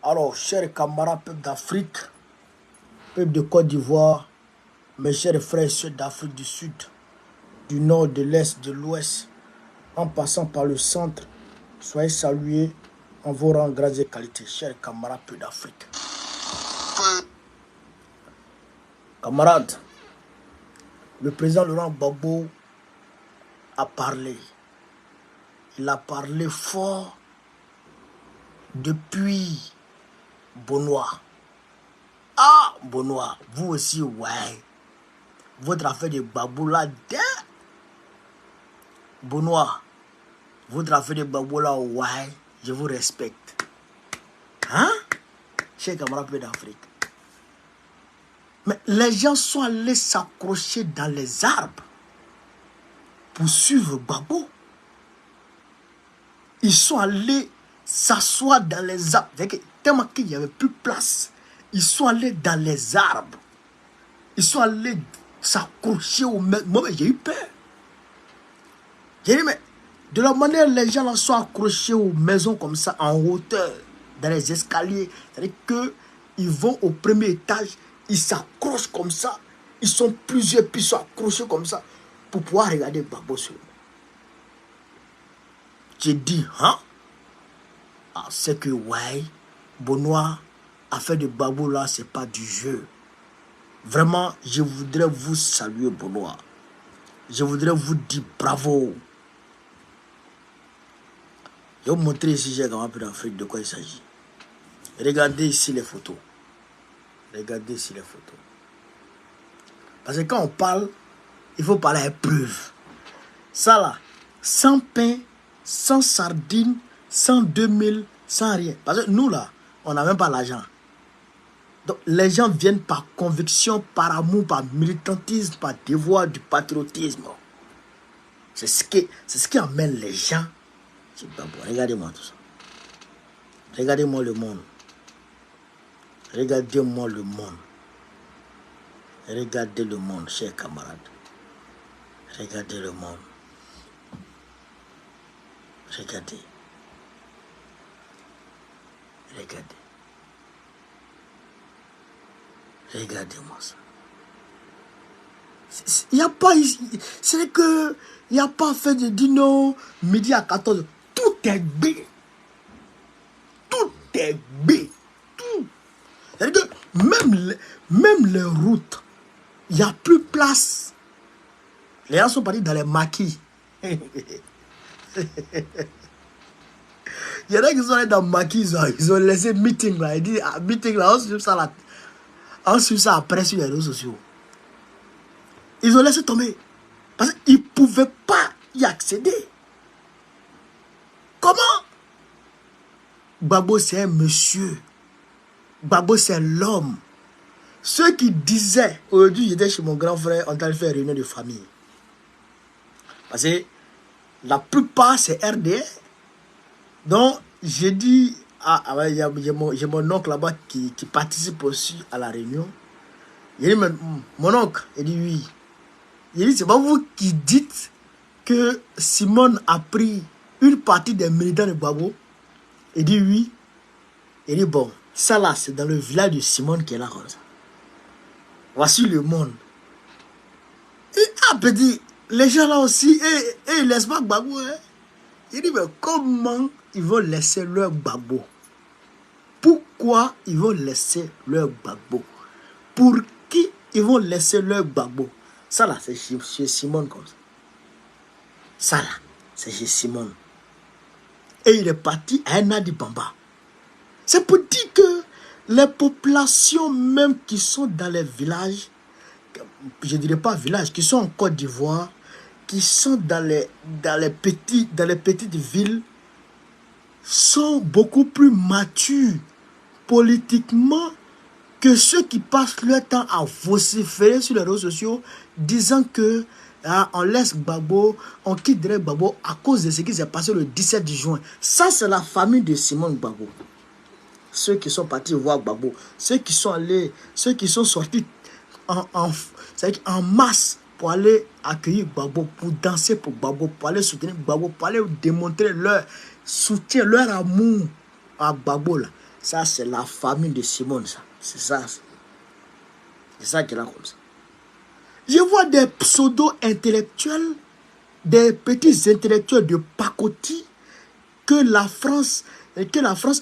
Alors, chers camarades, peuple d'Afrique, peuple de Côte d'Ivoire, mes chers frères et sœurs d'Afrique du Sud, du Nord, de l'Est, de l'Ouest, en passant par le centre, soyez salués en vos rangs, grades et qualités, chers camarades, peuple d'Afrique. Camarades, le président Laurent Gbagbo a parlé. Il a parlé fort depuis Bonois. Ah, Bonois, vous aussi, ouais. Votre affaire de Gbagbo là, Bonois, votre affaire de Gbagbo là, ouais, je vous respecte. Hein? Chers camarades d'Afrique. Mais les gens sont allés s'accrocher dans les arbres pour suivre Gbagbo. Ils sont allés s'asseoir dans les arbres. Tellement qu'il n'y avait plus de place. Ils sont allés dans les arbres. Ils sont allés s'accrocher aux maisons. Moi, j'ai eu peur. J'ai dit, mais de la manière les gens là sont accrochés aux maisons comme ça, en hauteur, dans les escaliers, c'est-à-dire qu'ils vont au premier étage, ils s'accrochent comme ça. Ils sont plusieurs, puis ils sont accrochés comme ça pour pouvoir regarder Gbagbo seulement. J'ai dit, hein? Ah, c'est que, ouais, Bonois, affaire de Gbagbo là, c'est pas du jeu. Vraiment, je voudrais vous saluer, Bonois. Je voudrais vous dire bravo. Je vais vous montrer ici, j'ai un peu d'Afrique, de quoi il s'agit. Regardez ici les photos. Regardez ici les photos. Parce que quand on parle, il faut parler à preuve. Ça là, sans pain, sans sardines, sans 2000, sans rien. Parce que nous là, on n'a même pas l'argent. Donc les gens viennent par conviction, par amour, par militantisme, par devoir du patriotisme. C'est ce qui amène les gens. Regardez-moi tout ça. Regardez-moi le monde. Regardez-moi le monde. Regardez le monde, chers camarades. Regardez le monde. Regardez. Regardez. Regardez-moi ça. Il n'y a pas ici. C'est que il n'y a pas fait de dino midi à 14. Tout est B. Tout est B. Tout. C'est-à-dire que même les routes, il n'y a plus de place. Les gens sont partis dans les maquis. Il y en a qui sont allés dans le maquis, ils ont laissé meeting là. Ils disent, ah, meeting là, on suit ça après sur les réseaux sociaux. Ils ont laissé tomber. Parce qu'ils ne pouvaient pas y accéder. Comment? Gbagbo, c'est un monsieur. Gbagbo, c'est l'homme. Ceux qui disaient, aujourd'hui, j'étais chez mon grand frère, on allait faire une réunion de famille. Parce que la plupart, c'est RDR. Donc, j'ai dit, j'ai mon oncle là-bas qui participe aussi à la réunion. J'ai dit, mon oncle, il dit oui. Il dit, c'est pas vous qui dites que Simone a pris une partie des militants de Gbagbo. Il dit oui. Il dit, bon, ça là, c'est dans le village de Simone qui est là comme ça. Voici le monde. Et petit, les gens là aussi, ils ne laissent pas Gbagbo. Hein? Il dit, mais comment ils vont laisser leur Gbagbo? Pourquoi ils vont laisser leur Gbagbo? Pour qui ils vont laisser leur Gbagbo? Ça là, c'est chez Simone comme ça. Ça là, c'est chez Simone. Et il est parti à Nadi Bamba. C'est pour dire que les populations même qui sont dans les villages, je ne dirais pas villages, qui sont en Côte d'Ivoire, qui sont dans les petites villes, sont beaucoup plus matures politiquement que ceux qui passent leur temps à vociférer sur les réseaux sociaux, disant que on laisse Gbagbo, on quitterait Gbagbo à cause de ce qui s'est passé le 17 juin. Ça, c'est la famille de Simone Gbagbo. Ceux qui sont partis voir Gbagbo, ceux qui sont allés, ceux qui sont sortis en masse pour aller accueillir Gbagbo, pour danser pour Gbagbo, pour aller soutenir Gbagbo, pour aller démontrer leur soutien, leur amour à Gbagbo là. Ça, c'est la famille de Simone, ça. C'est ça. C'est ça qu'elle a comme ça. Je vois des pseudo-intellectuels, des petits intellectuels de pacotille que la France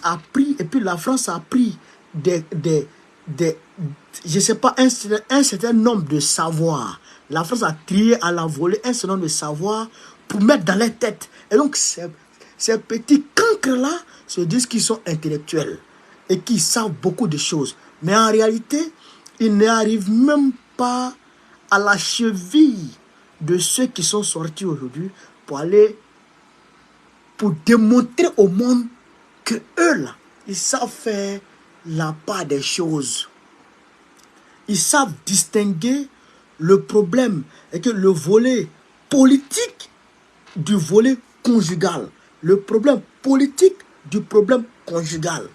a pris, et puis la France a pris je sais pas, un certain nombre de savoirs. La France a trié à la volée un certain nombre de savoirs pour mettre dans les têtes. Et donc, ces petits cancres-là se disent qu'ils sont intellectuels et qu'ils savent beaucoup de choses. Mais en réalité, ils n'arrivent même pas à la cheville de ceux qui sont sortis aujourd'hui pour démontrer au monde que eux là, ils savent faire la part des choses. Ils savent distinguer le problème et que le volet politique du volet conjugal. Le problème politique du problème conjugal.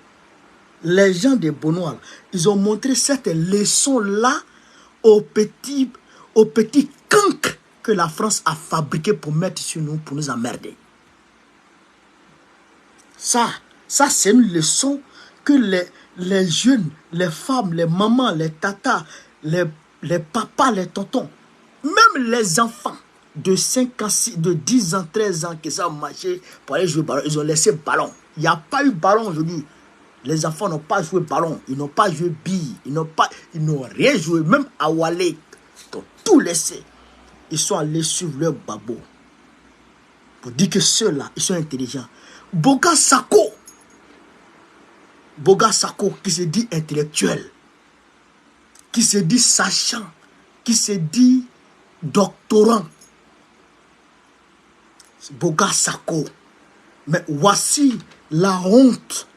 Les gens des Bonois, ils ont montré cette leçon-là aux petits cancres que la France a fabriqués pour mettre sur nous, pour nous emmerder. Ça c'est une leçon que les jeunes, les femmes, les mamans, les tatas, les papas, les tontons, même les enfants de 5 ans, de 10 ans, 13 ans qui savent marcher pour aller jouer au ballon, ils ont laissé ballon. Il n'y a pas eu ballon aujourd'hui. Les enfants n'ont pas joué ballon, ils n'ont pas joué billes, ils n'ont rien joué, même à Wallet. Ils ont tout laissé. Ils sont allés suivre leur babo. Pour dire que ceux-là, ils sont intelligents. Boga Sako, qui se dit intellectuel, qui se dit sachant, qui se dit doctorant. Boga Sako. Mais voici la honte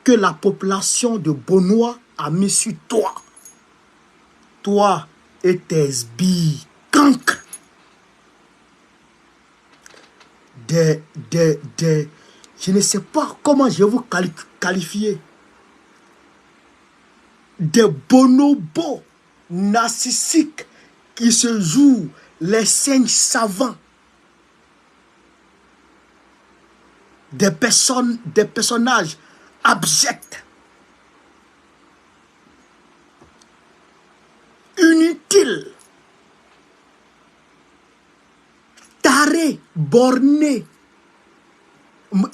que la population de Bonois a mis sur toi. Toi et tes sbires cancres. Je ne sais pas comment je vais vous qualifier. Des bonobos narcissiques qui se jouent les singes savants. Des personnages abjects. Inutiles. Tarés, bornés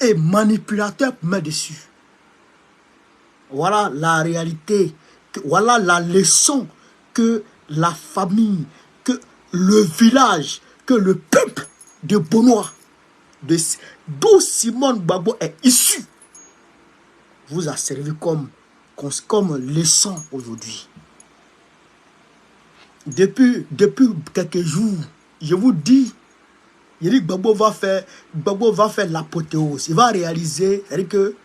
et manipulateurs pour mettre dessus. Voilà la réalité, voilà la leçon que la famille, que le village, que le peuple de Bonois, d'où Simone Gbagbo est issu, vous a servi comme leçon aujourd'hui. Depuis quelques jours, je vous dis, Gbagbo va faire l'apothéose. Il va réaliser, c'est-à-dire que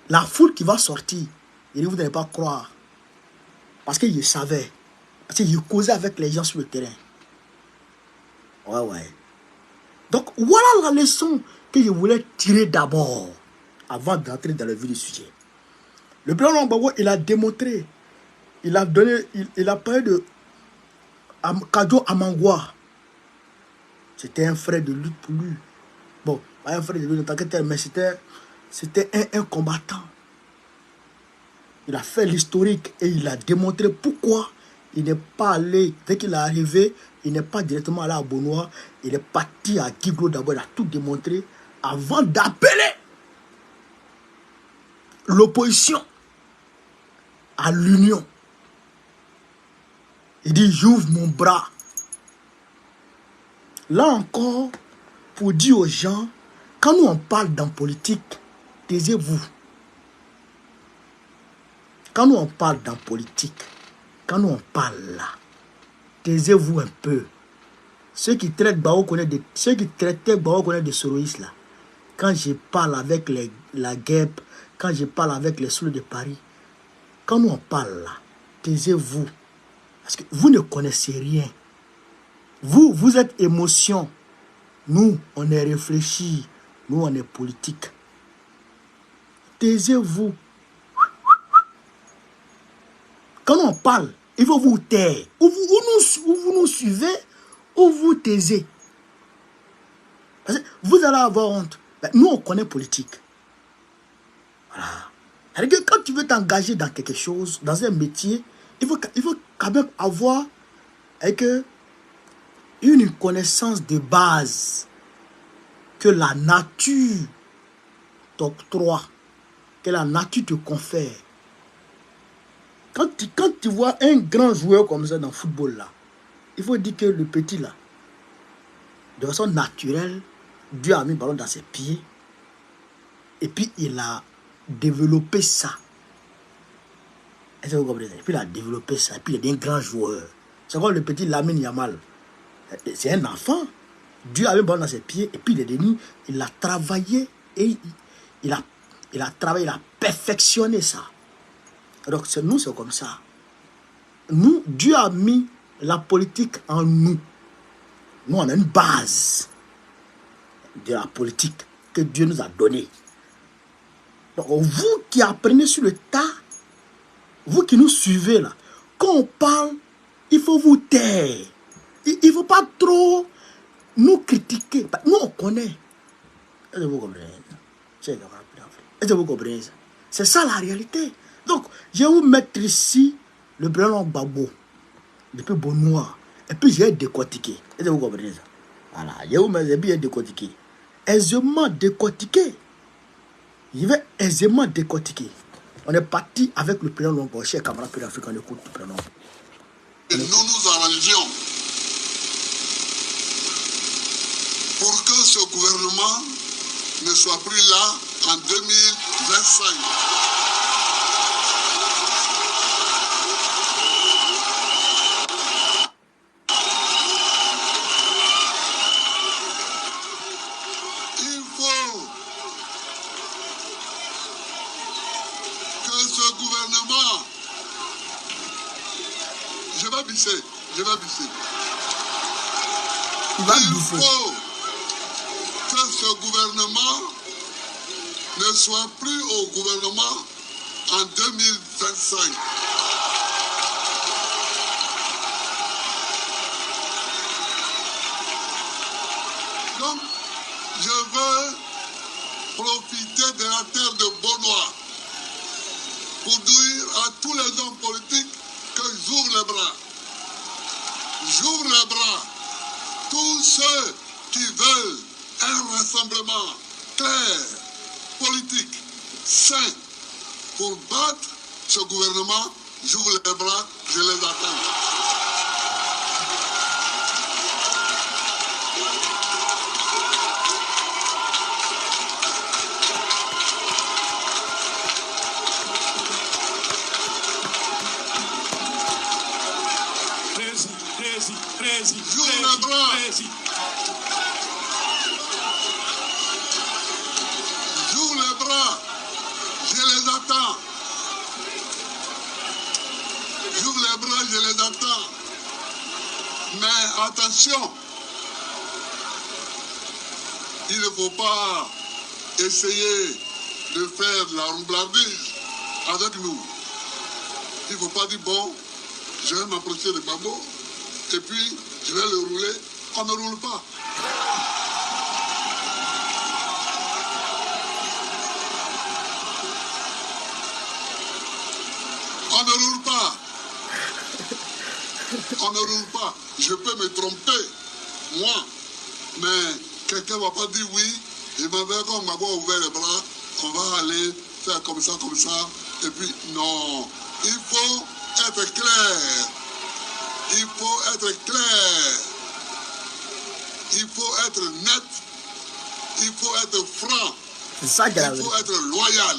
la foule qui va sortir, vous n'allez pas croire. Parce qu'il savait. Parce qu'il causait avec les gens sur le terrain. Ouais. Donc, voilà la leçon que je voulais tirer d'abord, avant d'entrer dans le vif du sujet. Le président Gbagbo, il a démontré, il a parlé de Kajo Amangwa. C'était un frère de lutte pour lui. Bon, pas un frère de lutte en tant que tel, mais c'était un combattant. Il a fait l'historique et il a démontré pourquoi il n'est pas allé, dès qu'il est arrivé, il n'est pas directement allé à Bonois, il est parti à Guiglo d'abord, il a tout démontré avant d'appeler l'opposition à l'union. Il dit, j'ouvre mon bras. Là encore, pour dire aux gens, quand nous on parle dans politique, taisez-vous. Quand nous on parle dans politique, quand nous on parle là, taisez-vous un peu. Ceux qui traitaient Gbagbo de soroïstes là, quand je parle avec la guêpe, quand je parle avec les souleux de Paris, quand nous on parle là, taisez-vous. Parce que vous ne connaissez rien. Vous êtes émotion. Nous, on est réfléchi. Nous, on est politique. Taisez-vous. Quand on parle, il faut vous taire. Ou vous nous suivez, ou vous taisez. Parce que vous allez avoir honte. Nous, on connaît politique. Voilà. C'est-à-dire que quand tu veux t'engager dans quelque chose, dans un métier, il faut quand même avoir une connaissance de base que la nature t'octroie, que la nature te confère. Quand tu vois un grand joueur comme ça dans le football, là, il faut dire que le petit, là, de façon naturelle, Dieu a mis le ballon dans ses pieds et puis il a développé ça. Est-ce que vous comprenez? Et puis il a développé ça, et puis il est un grand joueur. C'est comme le petit Lamine Yamal. C'est un enfant. Dieu a mis le ballon dans ses pieds et puis il est devenu, il a travaillé et il a travaillé, il a perfectionné ça. Donc nous, c'est comme ça. Nous, Dieu a mis la politique en nous. Nous, on a une base de la politique que Dieu nous a donnée. Donc, vous qui apprenez sur le tas, vous qui nous suivez là, quand on parle, il faut vous taire. Il ne faut pas trop nous critiquer. Nous, on connaît. Est-ce que vous comprenez? Est-ce que vous comprenez ça? C'est ça la réalité. Donc, je vais vous mettre ici le prénom Gbagbo, depuis Bonoir, et puis je vais décortiquer. Est-ce que vous comprenez ça? Voilà, je vais vous mettre et puis je vais décortiquer. Aisément décortiquer. Je vais aisément décortiquer. On est parti avec le prénom Lombo, cher camarade africain, on écoute le prénom. Et nous nous arrangeons pour que ce gouvernement ne soit plus là en 2025. Il faut que ce gouvernement... Je vais bisser. Il faut que ce gouvernement ne soit plus au gouvernement en 2025. Donc, je veux profiter de la terre de Bonoir pour dire à tous les hommes politiques qu'ils ouvrent les bras. J'ouvre les bras. Tous ceux qui veulent un rassemblement clair, politique, sain, pour battre ce gouvernement, j'ouvre les bras, je les attends. J'ouvre les bras. J'ouvre les bras. Je les attends. J'ouvre les bras, je les attends. Mais attention, il ne faut pas essayer de faire de la roublardise avec nous. Il ne faut pas dire, bon, je vais m'approcher de Gbagbo et puis je vais le rouler. On ne roule pas. On ne roule pas. On ne roule pas. Je peux me tromper, moi. Mais quelqu'un ne va pas dire oui. Il va faire comme Gbagbo a ouvert les bras. On va aller faire comme ça. Et puis, non. Il faut être clair. Il faut être clair. Il faut être net. Il faut être franc. C'est ça qu'il Il faut être loyal.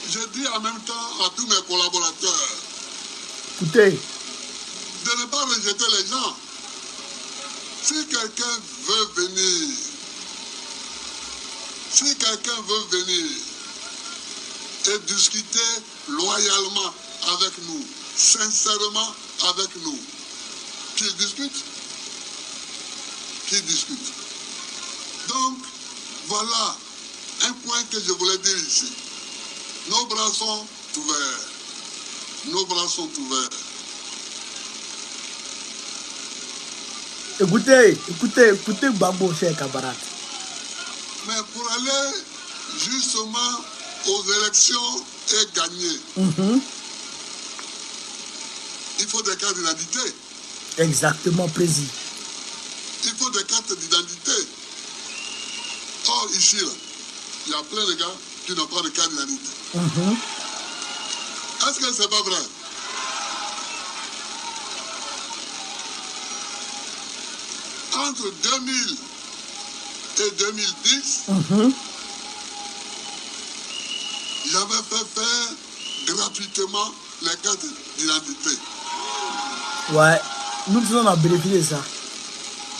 Je dis en même temps à tous mes collaborateurs, écoutez, de ne pas rejeter les gens. Si quelqu'un veut venir et discuter loyalement avec nous, sincèrement avec nous, qu'il discute. Donc, voilà un point que je voulais dire ici. Nos bras sont ouverts. Écoutez Gbagbo, cher camarade. Mais pour aller justement aux élections et gagner, il faut des cartes d'identité. Exactement, président. Il faut des cartes d'identité. Or, ici, là, il y a plein de gars qui n'ont pas de carte d'identité. Est-ce que c'est pas vrai? Entre 2000 et 2010, j'avais fait faire gratuitement les cartes d'identité. Ouais, nous on a bénéficié de ça.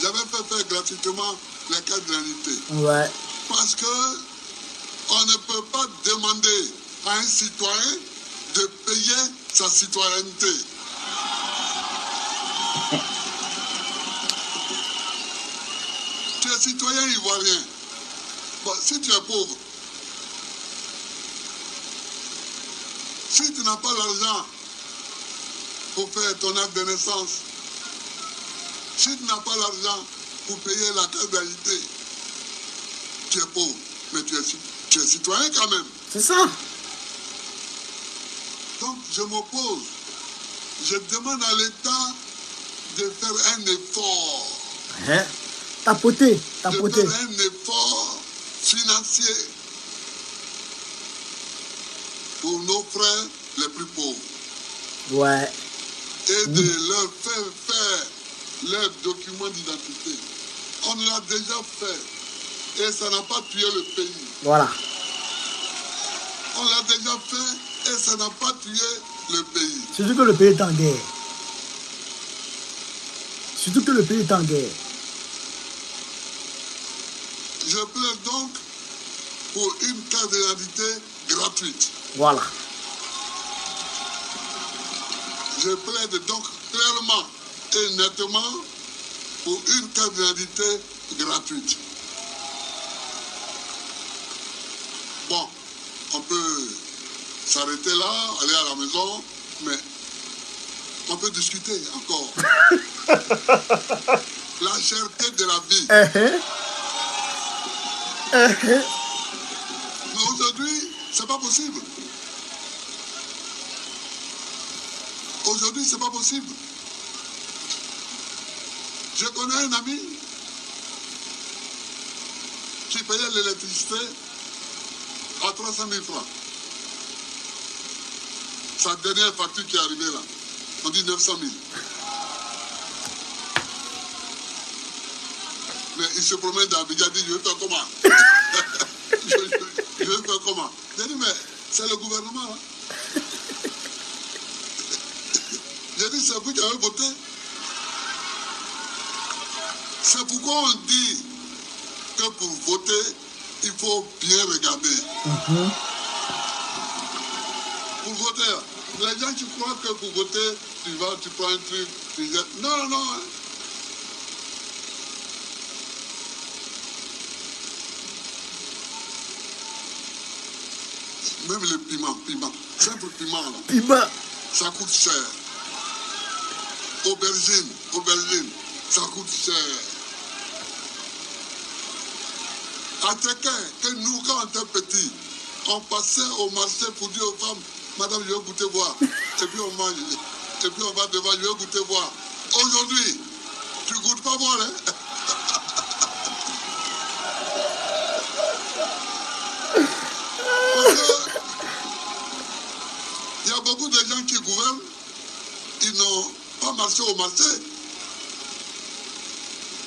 J'avais fait faire gratuitement les cartes d'identité. Ouais. Parce que on ne peut pas demander à un citoyen de payer sa citoyenneté. Tu es citoyen ivoirien. Bon, si tu es pauvre, si tu n'as pas l'argent pour faire ton acte de naissance, si tu n'as pas l'argent pour payer la carte d'identité, tu es pauvre, mais tu es citoyen quand même. C'est ça. Donc je m'oppose. Je demande à l'État de faire un effort. Hein? Tapoter, De tapoter. faire un effort financier pour nos frères les plus pauvres. Ouais. Et de leur faire faire leurs documents d'identité. On l'a déjà fait et ça n'a pas tué le pays. Voilà. On l'a déjà fait et ça n'a pas tué le pays. Surtout que le pays est en guerre. Surtout que le pays est en guerre. Je plaide donc pour une carte d'identité gratuite. Voilà. Je plaide donc clairement et nettement pour une carte d'identité gratuite. Bon, on peut s'arrêter là, aller à la maison, mais on peut discuter encore. La cherté de la vie. Mais aujourd'hui, c'est pas possible. Aujourd'hui, c'est pas possible. Je connais un ami qui payait l'électricité à 300 000 francs. Sa dernière facture qui est arrivée là, on dit 900 000. Mais il se promène dans Abidjan, il dit, je vais faire comment? je vais faire comment? J'ai dit, mais c'est le gouvernement là. J'ai dit, c'est vous qui avez voté. C'est pourquoi on dit que pour voter, il faut bien regarder. Pour voter, les gens qui croient que pour voter, tu prends un truc, tu dis, non, non. Même le piment, simple piment, là, Piment. ça coûte cher. Aubergine, ça coûte cher. À Tekin, que nous, quand on était petits, on passait au marché pour dire aux femmes, madame, je vais goûter voir. Et puis on mange. Et puis on va devant, je vais goûter voir. Aujourd'hui, tu goûtes pas voir, hein? Parce que il y a beaucoup de gens qui gouvernent, ils n'ont pas marché au marché.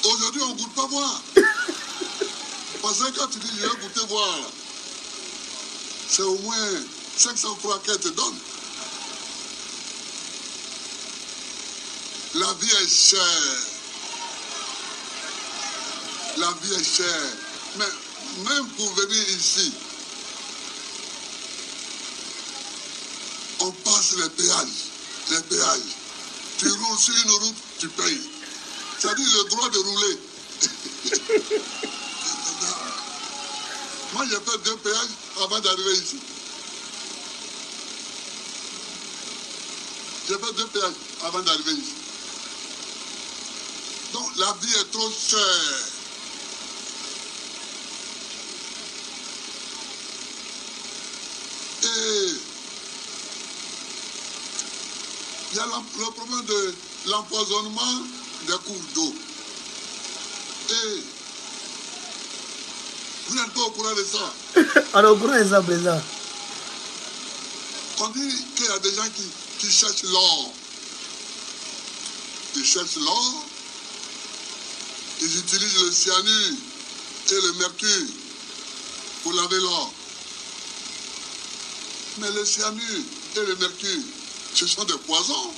Aujourd'hui, on ne goûte pas voir. Parce que quand tu dis, je vais goûter voir, c'est au moins 500 francs qu'elle te donne. La vie est chère. La vie est chère. Mais même pour venir ici, on passe les péages. Tu roules sur une route, tu payes. C'est-à-dire le droit de rouler. Moi, j'ai fait 2 péages avant d'arriver ici. J'ai fait 2 péages avant d'arriver ici. Donc, la vie est trop chère. Il y a le problème de l'empoisonnement des cours d'eau. Et vous n'êtes pas au courant de ça. On est au courant de ça, président. On dit qu'il y a des gens qui cherchent l'or. Ils cherchent l'or. Ils utilisent le cyanure et le mercure pour laver l'or. Mais le cyanure et le mercure, ce sont des poisons.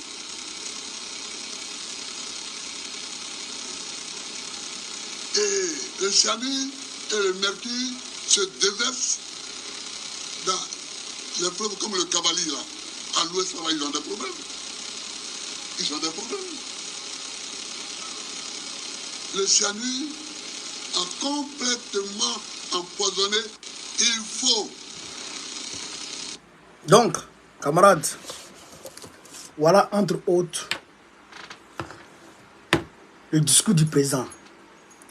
Et le cyanure et le mercure se déversent dans les fleuves comme le Kabali, là. À l'ouest, là, ils ont des problèmes. Ils ont des problèmes. Le cyanure a complètement empoisonné. Il faut. Donc, camarades, voilà entre autres le discours du président.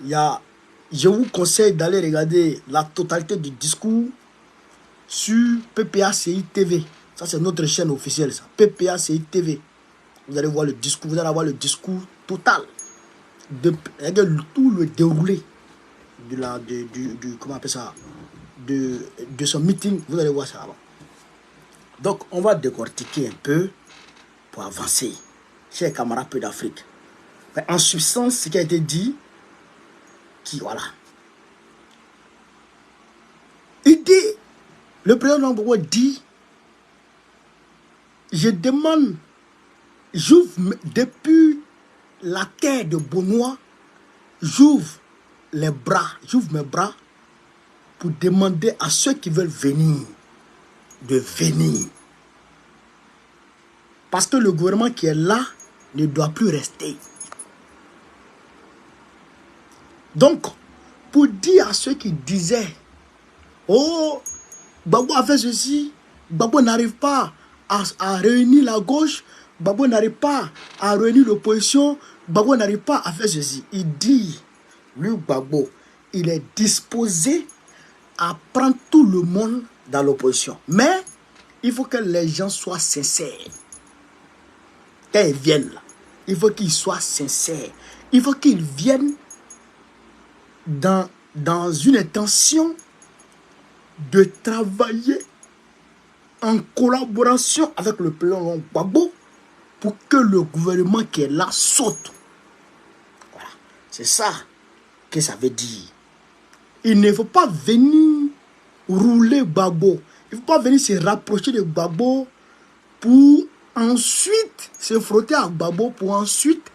Je vous conseille d'aller regarder la totalité du discours sur PPACI TV. Ça, c'est notre chaîne officielle, ça. PPACI TV. Vous allez voir le discours, vous allez avoir le discours total de tout le déroulé comment on appelle ça, de son meeting. Vous allez voir ça avant. Donc, on va décortiquer un peu pour avancer, chers camarades peu d'Afrique. En substance, ce qui a été dit, voilà. Il dit, le président Gbagbo dit, je demande, depuis la terre de Bonois, j'ouvre mes bras pour demander à ceux qui veulent venir de venir. Parce que le gouvernement qui est là ne doit plus rester. Donc, pour dire à ceux qui disaient, oh, Gbagbo a fait ceci, Gbagbo n'arrive pas à réunir la gauche, Gbagbo n'arrive pas à réunir l'opposition, Gbagbo n'arrive pas à faire ceci. Il dit, lui Gbagbo, il est disposé à prendre tout le monde dans l'opposition. Mais, il faut que les gens soient sincères. Quand ils viennent là, il faut qu'ils soient sincères. Il faut qu'ils viennent dans une intention de travailler en collaboration avec le président Gbagbo pour que le gouvernement qui est là saute. Voilà. C'est ça que ça veut dire. Il ne faut pas venir rouler Gbagbo. Il ne faut pas venir se rapprocher de Gbagbo pour ensuite se frotter à Gbagbo, pour ensuite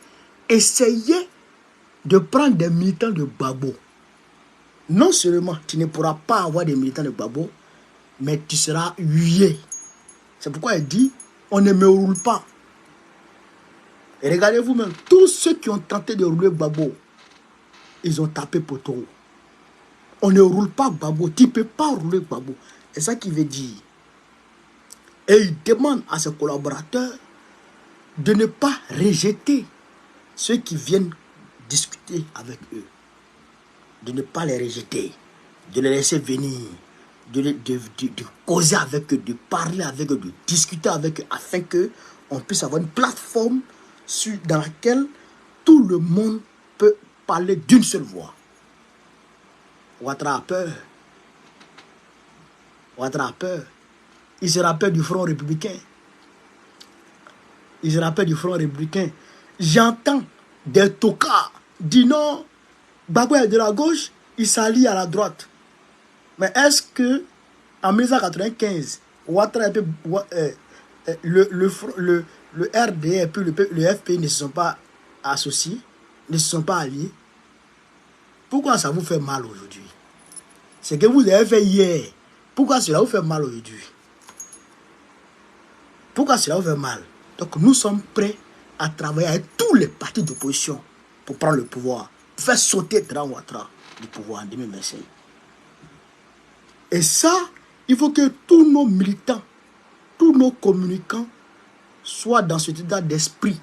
essayer de prendre des militants de Gbagbo. Non seulement tu ne pourras pas avoir des militants de Gbagbo, mais tu seras hué. C'est pourquoi il dit, on ne me roule pas. Et regardez vous-même, tous ceux qui ont tenté de rouler Gbagbo, ils ont tapé poteau. On ne roule pas Gbagbo, tu ne peux pas rouler Gbagbo. C'est ça qu'il veut dire. Et il demande à ses collaborateurs de ne pas rejeter ceux qui viennent discuter avec eux. De ne pas les rejeter, de les laisser venir, de causer avec eux, de parler avec eux, de discuter avec eux, afin qu'on puisse avoir une plateforme dans laquelle tout le monde peut parler d'une seule voix. Ouattara a peur. Ouattara a peur. Il se rappelle du Front républicain. Il se rappelle du Front républicain. J'entends des tocards dire non, Gbagbo est de la gauche, il s'allie à la droite. Mais est-ce que en 1995, Ouattara et le RD et puis le FPI ne se sont pas associés, ne se sont pas alliés? Pourquoi ça vous fait mal aujourd'hui? C'est que vous avez fait hier. Pourquoi cela vous fait mal aujourd'hui? Pourquoi cela vous fait mal? Donc nous sommes prêts à travailler avec tous les partis d'opposition pour prendre le pouvoir, pour faire sauter Grand Ouattara du pouvoir en 2025. Et ça, il faut que tous nos militants, tous nos communicants soient dans cet état d'esprit.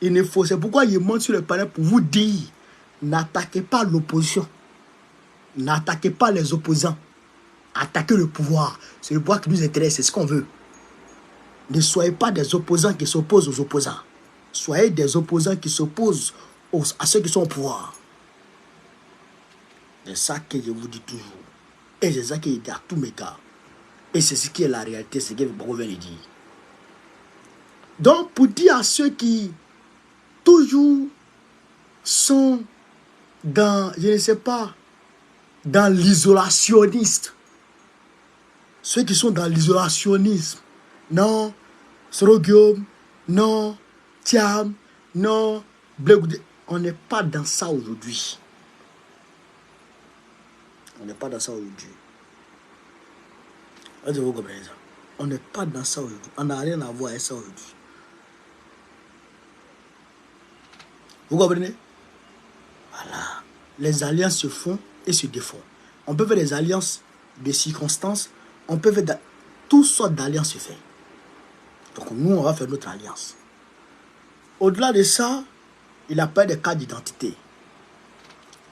Il ne faut, c'est pourquoi il monte sur le panel pour vous dire, n'attaquez pas l'opposition, n'attaquez pas les opposants, attaquez le pouvoir. C'est le pouvoir qui nous intéresse, c'est ce qu'on veut. Ne soyez pas des opposants qui s'opposent aux opposants. Soyez des opposants qui s'opposent à ceux qui sont au pouvoir. C'est ça que je vous dis toujours. Et c'est ça que je dis à tous mes gars. Et c'est ce qui est la réalité, c'est ce que Gbagbo vient de dire. Donc, pour dire à ceux qui toujours sont dans, je ne sais pas, dans l'isolationniste. Ceux qui sont dans l'isolationnisme. Non, Sorogium, non, Thiam, non, Blegoudé. On n'est pas dans ça aujourd'hui. On n'est pas dans ça aujourd'hui. Est-ce que vous comprenez ça? On n'est pas dans ça aujourd'hui. On n'a rien à voir avec ça aujourd'hui. Vous comprenez? Voilà. Les alliances se font et se défont. On peut faire des alliances de circonstances. On peut faire toutes sortes d'alliances se fait. Donc nous, on va faire notre alliance. Au-delà de ça, il a pas des cartes d'identité.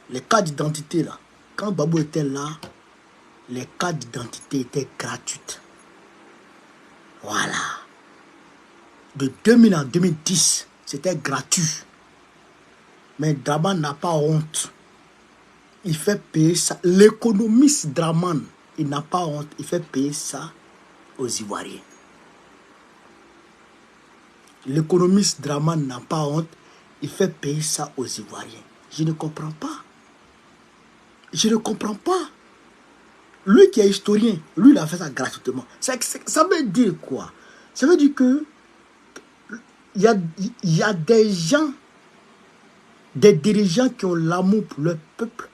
Les cartes d'identité, là, quand Gbagbo était là, les cartes d'identité étaient gratuites. Voilà. De 2000 en 2010, c'était gratuit. Mais Dramane n'a pas honte. Il fait payer ça. L'économiste Dramane, il n'a pas honte. Il fait payer ça aux Ivoiriens. L'économiste Dramane n'a pas honte. Il fait payer ça aux Ivoiriens. Je ne comprends pas. Je ne comprends pas. Lui qui est historien, lui il a fait ça gratuitement. Ça veut dire quoi? Ça veut dire que il y a des gens, des dirigeants qui ont l'amour pour leur peuple,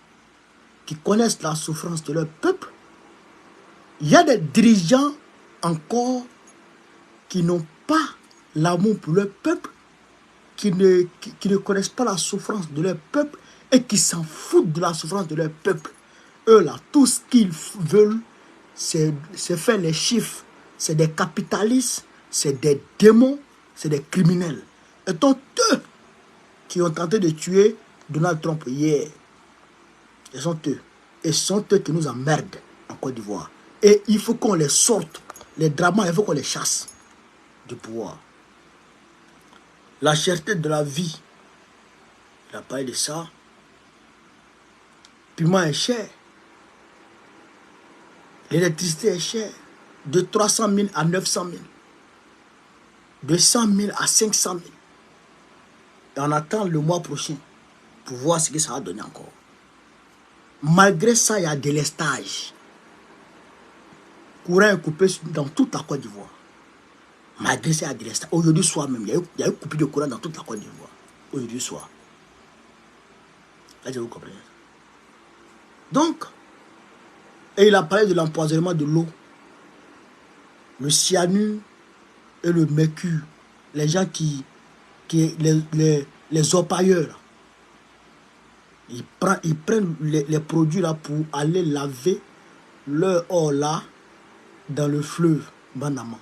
qui connaissent la souffrance de leur peuple. Il y a des dirigeants encore qui n'ont pas l'amour pour leur peuple, qui ne connaissent pas la souffrance de leur peuple et qui s'en foutent de la souffrance de leur peuple. Eux là, tout ce qu'ils veulent, c'est faire les chiffres. C'est des capitalistes, c'est des démons, c'est des criminels. Et donc eux qui ont tenté de tuer Donald Trump hier, ils sont eux. Et ce sont eux qui nous emmerdent en Côte d'Ivoire. Et il faut qu'on les sorte. Les dramas, il faut qu'on les chasse du pouvoir. La cherté de la vie, il a parlé de ça. Le piment est cher. L'électricité est chère. De 300 000 à 900 000. De 100 000 à 500 000. Et on attend le mois prochain pour voir ce que ça va donner encore. Malgré ça, il y a des lestages. Courant est coupé dans toute la Côte d'Ivoire. Malgré ça, il y a des lestages. Aujourd'hui soir même, il y a eu coupé de courant dans toute la Côte d'Ivoire. Aujourd'hui soir. Là, je vous comprends. Donc, et il a parlé de l'empoisonnement de l'eau. Le cyanure et le mercure. Les gens les orpailleurs. Ils prennent les produits là pour aller laver leur or là dans le fleuve Banama.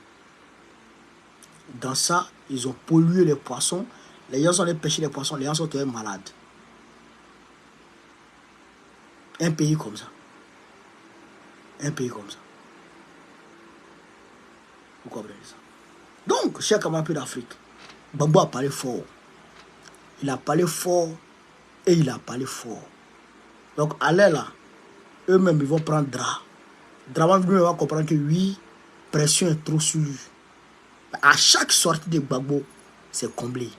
Dans ça, ils ont pollué les poissons. Les gens sont allés pêcher les poissons, les gens sont tombés malades. Un pays comme ça. Un pays comme ça. Vous comprenez ça? Donc, chers camarades d'Afrique, Gbagbo a parlé fort. Il a parlé fort et il a parlé fort. Donc, allez là, eux-mêmes, ils vont prendre drap. Dramane lui va comprendre que oui, pression est trop sur lui. À chaque sortie de Gbagbo, c'est comblé.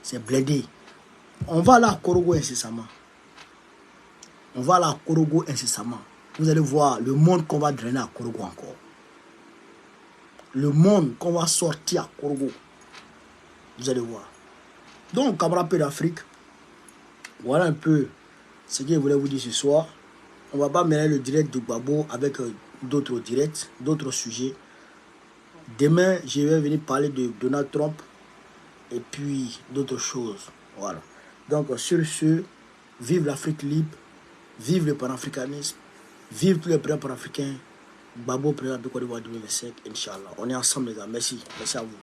C'est blindé. On va là à Korogo incessamment. On va là à Korogo incessamment. Vous allez voir le monde qu'on va drainer à Korogo encore. Le monde qu'on va sortir à Korogo. Vous allez voir. Donc, camarades d'Afrique, voilà un peu ce que je voulais vous dire ce soir. On ne va pas mêler le direct de Gbagbo avec d'autres directs, d'autres sujets. Demain, je vais venir parler de Donald Trump et puis d'autres choses. Voilà. Donc, sur ce, vive l'Afrique libre, vive le panafricanisme, vive tous les présidents panafricains. Gbagbo, président de Côte d'Ivoire 2025, Inch'Allah. On est ensemble, les gars. Merci. Merci à vous.